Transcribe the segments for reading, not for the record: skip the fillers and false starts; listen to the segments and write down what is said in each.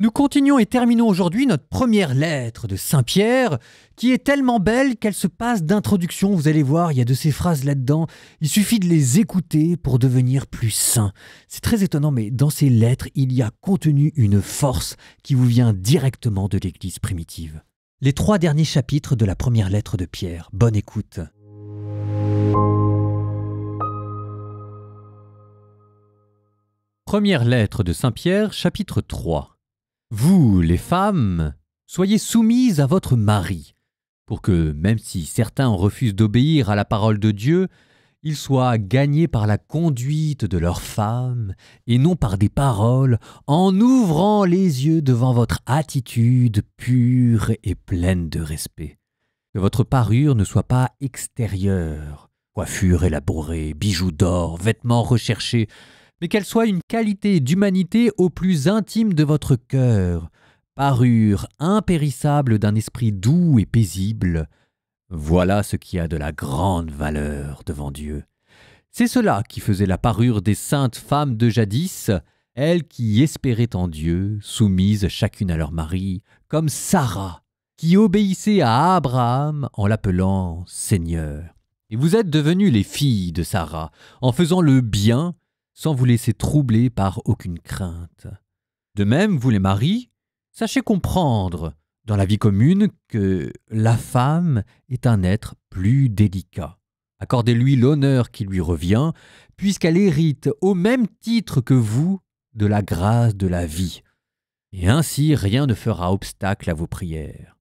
Nous continuons et terminons aujourd'hui notre première lettre de Saint Pierre, qui est tellement belle qu'elle se passe d'introduction. Vous allez voir, il y a de ces phrases là-dedans. Il suffit de les écouter pour devenir plus saint. C'est très étonnant, mais dans ces lettres, il y a contenu une force qui vous vient directement de l'Église primitive. Les 3 derniers chapitres de la première lettre de Pierre. Bonne écoute. Première lettre de Saint Pierre, chapitre 3. Vous, les femmes, soyez soumises à votre mari, pour que, même si certains refusent d'obéir à la parole de Dieu, ils soient gagnés par la conduite de leurs femmes, et non par des paroles, en ouvrant les yeux devant votre attitude pure et pleine de respect. Que votre parure ne soit pas extérieure, coiffure élaborée, bijoux d'or, vêtements recherchés, mais qu'elle soit une qualité d'humanité au plus intime de votre cœur, parure impérissable d'un esprit doux et paisible. Voilà ce qui a de la grande valeur devant Dieu. C'est cela qui faisait la parure des saintes femmes de jadis, elles qui espéraient en Dieu, soumises chacune à leur mari, comme Sarah, qui obéissait à Abraham en l'appelant Seigneur. Et vous êtes devenues les filles de Sarah, en faisant le bien, sans vous laisser troubler par aucune crainte. De même, vous les maris, sachez comprendre dans la vie commune que la femme est un être plus délicat. Accordez-lui l'honneur qui lui revient, puisqu'elle hérite au même titre que vous de la grâce de la vie. Et ainsi rien ne fera obstacle à vos prières.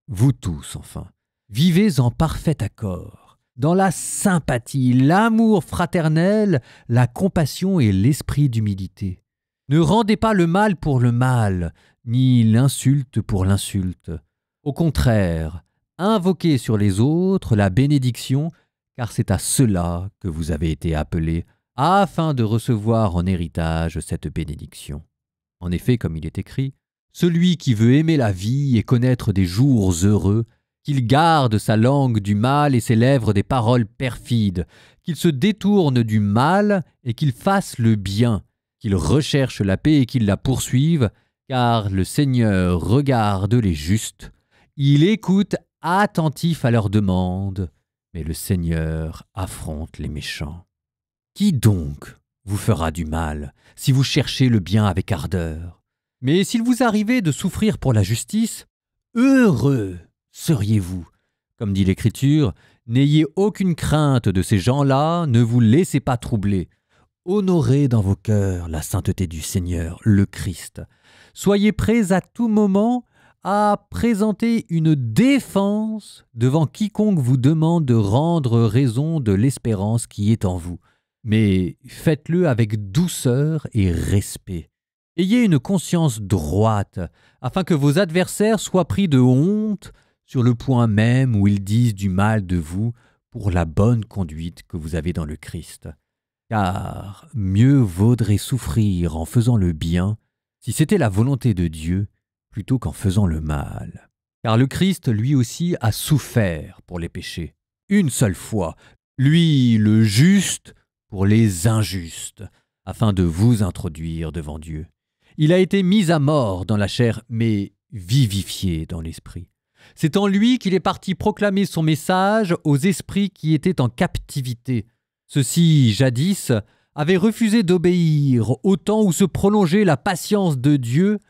Vous tous, enfin, vivez en parfait accord, dans la sympathie, l'amour fraternel, la compassion et l'esprit d'humilité. Ne rendez pas le mal pour le mal, ni l'insulte pour l'insulte. Au contraire, invoquez sur les autres la bénédiction, car c'est à cela que vous avez été appelés, afin de recevoir en héritage cette bénédiction. En effet, comme il est écrit, « Celui qui veut aimer la vie et connaître des jours heureux, qu'il garde sa langue du mal et ses lèvres des paroles perfides, qu'il se détourne du mal et qu'il fasse le bien, qu'il recherche la paix et qu'il la poursuive, car le Seigneur regarde les justes, il écoute attentif à leurs demandes, mais le Seigneur affronte les méchants. Qui donc vous fera du mal si vous cherchez le bien avec ardeur? Mais s'il vous arrivait de souffrir pour la justice, heureux seriez-vous. Comme dit l'Écriture, n'ayez aucune crainte de ces gens-là, ne vous laissez pas troubler. Honorez dans vos cœurs la sainteté du Seigneur, le Christ. Soyez prêts à tout moment à présenter une défense devant quiconque vous demande de rendre raison de l'espérance qui est en vous. Mais faites-le avec douceur et respect. Ayez une conscience droite, afin que vos adversaires soient pris de honte sur le point même où ils disent du mal de vous pour la bonne conduite que vous avez dans le Christ. Car mieux vaudrait souffrir en faisant le bien, si c'était la volonté de Dieu, plutôt qu'en faisant le mal. Car le Christ, lui aussi, a souffert pour les péchés, une seule fois, lui le juste pour les injustes, afin de vous introduire devant Dieu. Il a été mis à mort dans la chair, mais vivifié dans l'esprit. C'est en lui qu'il est parti proclamer son message aux esprits qui étaient en captivité. Ceux-ci, jadis, avaient refusé d'obéir au temps où se prolongeait la patience de Dieu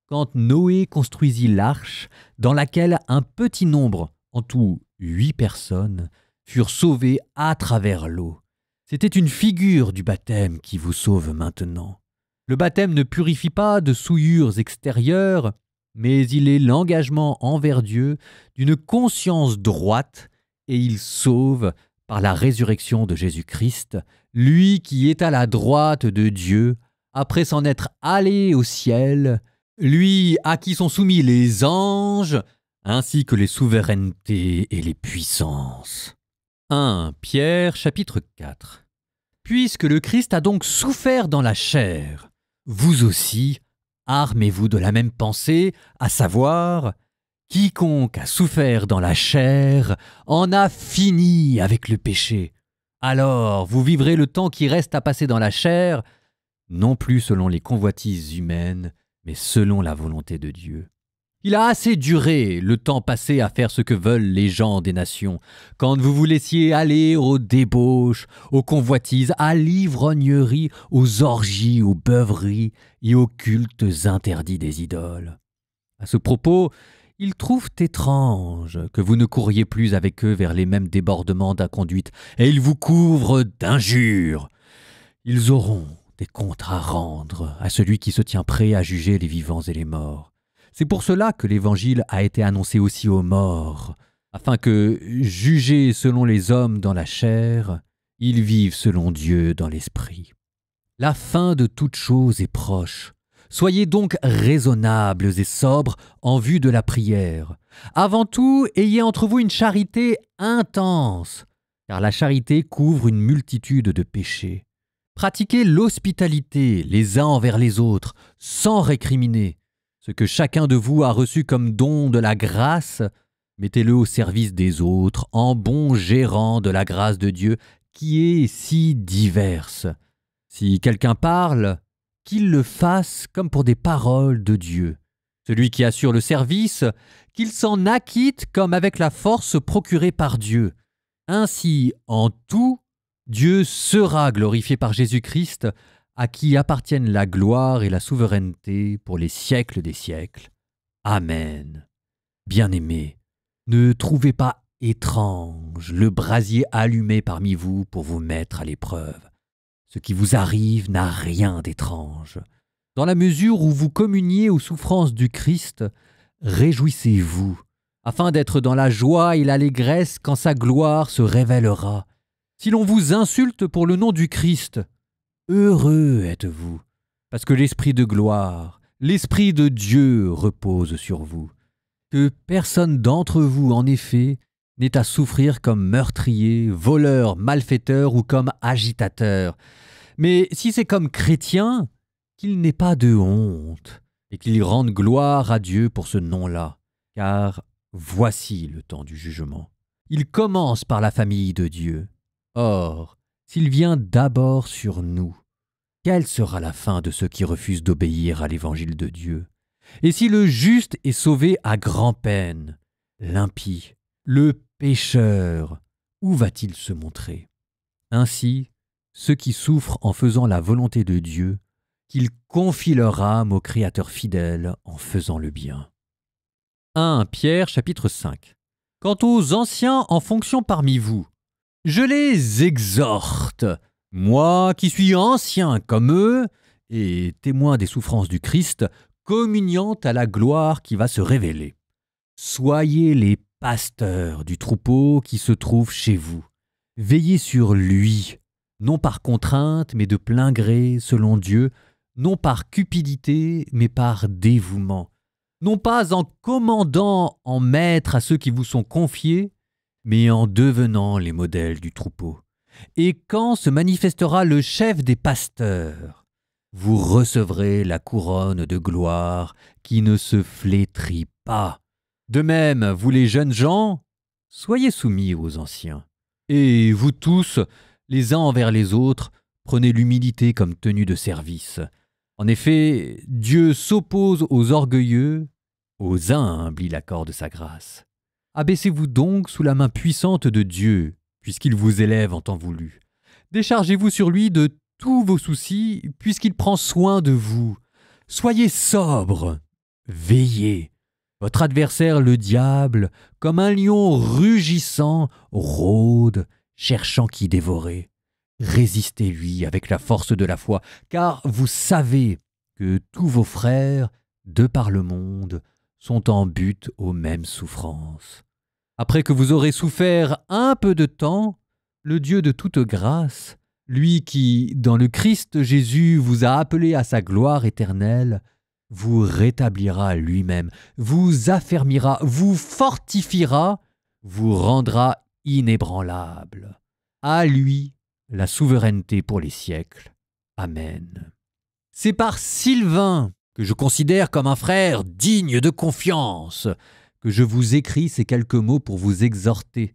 quand Noé construisit l'arche dans laquelle un petit nombre, en tout 8 personnes, furent sauvées à travers l'eau. C'était une figure du baptême qui vous sauve maintenant. Le baptême ne purifie pas de souillures extérieures, mais il est l'engagement envers Dieu d'une conscience droite et il sauve par la résurrection de Jésus-Christ, lui qui est à la droite de Dieu, après s'en être allé au ciel, lui à qui sont soumis les anges, ainsi que les souverainetés et les puissances. 1 Pierre chapitre 4. Puisque le Christ a donc souffert dans la chair, vous aussi, armez-vous de la même pensée, à savoir, quiconque a souffert dans la chair en a fini avec le péché. Alors vous vivrez le temps qui reste à passer dans la chair, non plus selon les convoitises humaines, mais selon la volonté de Dieu. Il a assez duré le temps passé à faire ce que veulent les gens des nations, quand vous vous laissiez aller aux débauches, aux convoitises, à l'ivrognerie, aux orgies, aux beuveries et aux cultes interdits des idoles. À ce propos, ils trouvent étrange que vous ne couriez plus avec eux vers les mêmes débordements d'inconduite, et ils vous couvrent d'injures. Ils auront des comptes à rendre à celui qui se tient prêt à juger les vivants et les morts. C'est pour cela que l'Évangile a été annoncé aussi aux morts, afin que, jugés selon les hommes dans la chair, ils vivent selon Dieu dans l'esprit. La fin de toute chose est proche. Soyez donc raisonnables et sobres en vue de la prière. Avant tout, ayez entre vous une charité intense, car la charité couvre une multitude de péchés. Pratiquez l'hospitalité les uns envers les autres, sans récriminer. Ce que chacun de vous a reçu comme don de la grâce, mettez-le au service des autres, en bon gérant de la grâce de Dieu, qui est si diverse. Si quelqu'un parle, qu'il le fasse comme pour des paroles de Dieu. Celui qui assure le service, qu'il s'en acquitte comme avec la force procurée par Dieu. Ainsi, en tout, Dieu sera glorifié par Jésus-Christ, à qui appartiennent la gloire et la souveraineté pour les siècles des siècles. Amen. Bien-aimés, ne trouvez pas étrange le brasier allumé parmi vous pour vous mettre à l'épreuve. Ce qui vous arrive n'a rien d'étrange. Dans la mesure où vous communiez aux souffrances du Christ, réjouissez-vous, afin d'être dans la joie et l'allégresse quand sa gloire se révélera. Si l'on vous insulte pour le nom du Christ, heureux êtes-vous, parce que l'Esprit de gloire, l'Esprit de Dieu repose sur vous. Que personne d'entre vous, en effet, n'ait à souffrir comme meurtrier, voleur, malfaiteur ou comme agitateur. Mais si c'est comme chrétien, qu'il n'ait pas de honte, et qu'il rende gloire à Dieu pour ce nom-là, car voici le temps du jugement. Il commence par la famille de Dieu. Or, s'il vient d'abord sur nous, quelle sera la fin de ceux qui refusent d'obéir à l'évangile de Dieu? Et si le juste est sauvé à grand-peine, l'impie, le pécheur, où va-t-il se montrer? Ainsi, ceux qui souffrent en faisant la volonté de Dieu, qu'ils confient leur âme au Créateur fidèle en faisant le bien. 1 Pierre chapitre 5. Quant aux anciens en fonction parmi vous, je les exhorte, moi qui suis ancien comme eux, et témoin des souffrances du Christ, communiant à la gloire qui va se révéler. Soyez les pasteurs du troupeau qui se trouve chez vous. Veillez sur lui, non par contrainte, mais de plein gré, selon Dieu, non par cupidité, mais par dévouement, non pas en commandant en maître à ceux qui vous sont confiés, mais en devenant les modèles du troupeau. Et quand se manifestera le chef des pasteurs, vous recevrez la couronne de gloire qui ne se flétrit pas. De même, vous les jeunes gens, soyez soumis aux anciens. Et vous tous, les uns envers les autres, prenez l'humilité comme tenue de service. En effet, Dieu s'oppose aux orgueilleux, aux humbles il accorde sa grâce. Abaissez-vous donc sous la main puissante de Dieu, puisqu'il vous élève en temps voulu. Déchargez-vous sur lui de tous vos soucis, puisqu'il prend soin de vous. Soyez sobres, veillez. Votre adversaire, le diable, comme un lion rugissant, rôde, cherchant qui dévorer. Résistez-lui avec la force de la foi, car vous savez que tous vos frères, de par le monde, sont en butte aux mêmes souffrances. Après que vous aurez souffert un peu de temps, le Dieu de toute grâce, lui qui, dans le Christ Jésus, vous a appelé à sa gloire éternelle, vous rétablira lui-même, vous affermira, vous fortifiera, vous rendra inébranlable. À lui, la souveraineté pour les siècles. Amen. C'est par Sylvain, que je considère comme un frère digne de confiance, que je vous écris ces quelques mots pour vous exhorter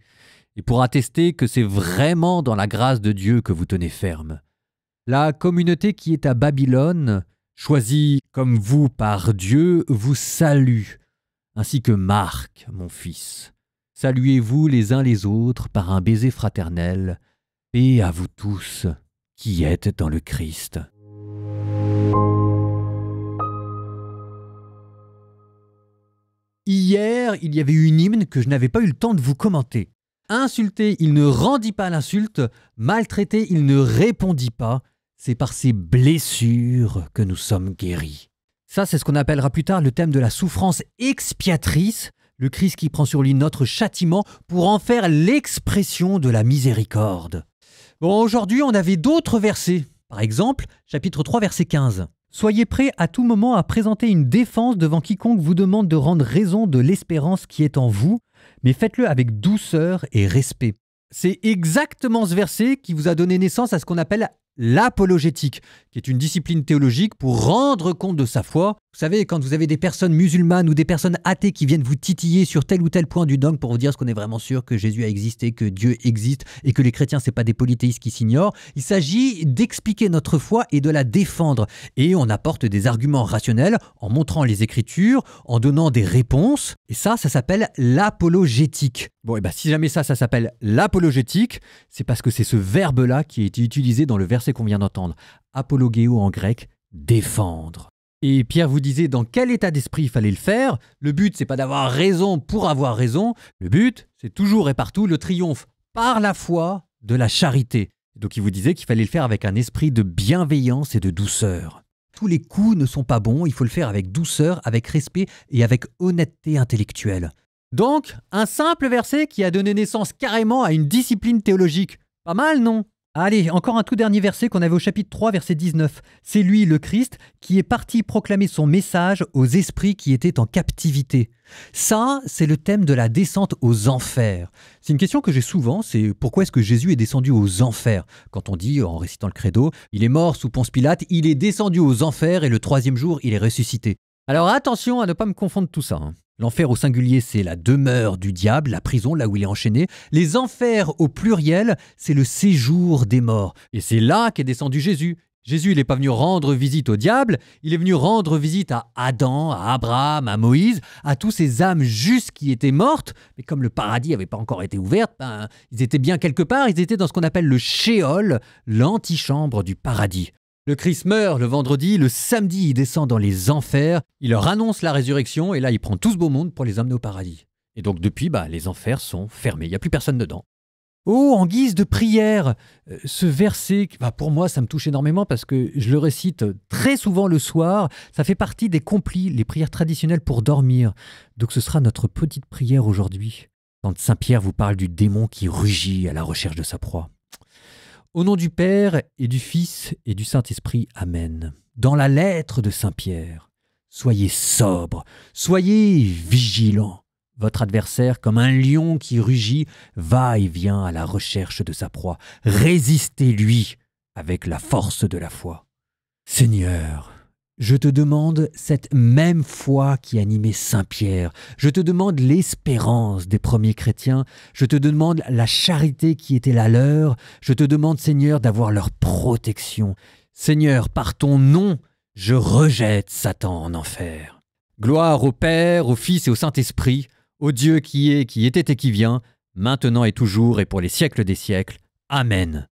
et pour attester que c'est vraiment dans la grâce de Dieu que vous tenez ferme. La communauté qui est à Babylone, choisi comme vous par Dieu, vous salue, ainsi que Marc, mon fils. Saluez-vous les uns les autres par un baiser fraternel. Paix à vous tous qui êtes dans le Christ. Hier, il y avait une hymne que je n'avais pas eu le temps de vous commenter. Insulté, il ne rendit pas l'insulte. Maltraité, il ne répondit pas. C'est par ces blessures que nous sommes guéris. Ça, c'est ce qu'on appellera plus tard le thème de la souffrance expiatrice, le Christ qui prend sur lui notre châtiment pour en faire l'expression de la miséricorde. Bon, aujourd'hui, on avait d'autres versets. Par exemple, chapitre 3, verset 15. « Soyez prêts à tout moment à présenter une défense devant quiconque vous demande de rendre raison de l'espérance qui est en vous, mais faites-le avec douceur et respect. » C'est exactement ce verset qui vous a donné naissance à ce qu'on appelle l'apologétique, qui est une discipline théologique pour rendre compte de sa foi. Vous savez, quand vous avez des personnes musulmanes ou des personnes athées qui viennent vous titiller sur tel ou tel point du dogme pour vous dire ce qu'on est vraiment sûr que Jésus a existé, que Dieu existe et que les chrétiens, c'est pas des polythéistes qui s'ignorent. Il s'agit d'expliquer notre foi et de la défendre. Et on apporte des arguments rationnels en montrant les Écritures, en donnant des réponses. Et ça s'appelle l'apologétique. Bon, et bien si jamais ça s'appelle l'apologétique, c'est parce que c'est ce verbe-là qui a été utilisé dans le verset qu'on vient d'entendre. Apologéo en grec, défendre. Et Pierre vous disait dans quel état d'esprit il fallait le faire. Le but, c'est pas d'avoir raison pour avoir raison. Le but, c'est toujours et partout le triomphe par la foi de la charité. Donc il vous disait qu'il fallait le faire avec un esprit de bienveillance et de douceur. Tous les coups ne sont pas bons, il faut le faire avec douceur, avec respect et avec honnêteté intellectuelle. Donc, un simple verset qui a donné naissance carrément à une discipline théologique. Pas mal, non ? Allez, encore un tout dernier verset qu'on avait au chapitre 3, verset 19. C'est lui, le Christ, qui est parti proclamer son message aux esprits qui étaient en captivité. Ça, c'est le thème de la descente aux enfers. C'est une question que j'ai souvent, c'est pourquoi est-ce que Jésus est descendu aux enfers ? Quand on dit, en récitant le credo, il est mort sous Ponce Pilate, il est descendu aux enfers et le troisième jour, il est ressuscité. Alors attention à ne pas me confondre tout ça. L'enfer au singulier, c'est la demeure du diable, la prison, là où il est enchaîné. Les enfers au pluriel, c'est le séjour des morts. Et c'est là qu'est descendu Jésus. Jésus, il n'est pas venu rendre visite au diable, il est venu rendre visite à Adam, à Abraham, à Moïse, à tous ces âmes justes qui étaient mortes. Mais comme le paradis n'avait pas encore été ouvert, ils étaient bien quelque part, ils étaient dans ce qu'on appelle le Shéol, l'antichambre du paradis. Le Christ meurt le vendredi, le samedi il descend dans les enfers, il leur annonce la résurrection et là il prend tout ce beau monde pour les emmener au paradis. Et donc depuis, les enfers sont fermés, il n'y a plus personne dedans. Oh, en guise de prière, ce verset, pour moi ça me touche énormément parce que je le récite très souvent le soir, ça fait partie des complis, les prières traditionnelles pour dormir. Donc ce sera notre petite prière aujourd'hui, quand Saint Pierre vous parle du démon qui rugit à la recherche de sa proie. Au nom du Père et du Fils et du Saint-Esprit, Amen. Dans la lettre de Saint Pierre, soyez sobres, soyez vigilants. Votre adversaire, comme un lion qui rugit, va et vient à la recherche de sa proie. Résistez-lui avec la force de la foi. Seigneur, je te demande cette même foi qui animait Saint Pierre. Je te demande l'espérance des premiers chrétiens. Je te demande la charité qui était la leur. Je te demande, Seigneur, d'avoir leur protection. Seigneur, par ton nom, je rejette Satan en enfer. Gloire au Père, au Fils et au Saint-Esprit, au Dieu qui est, qui était et qui vient, maintenant et toujours et pour les siècles des siècles. Amen.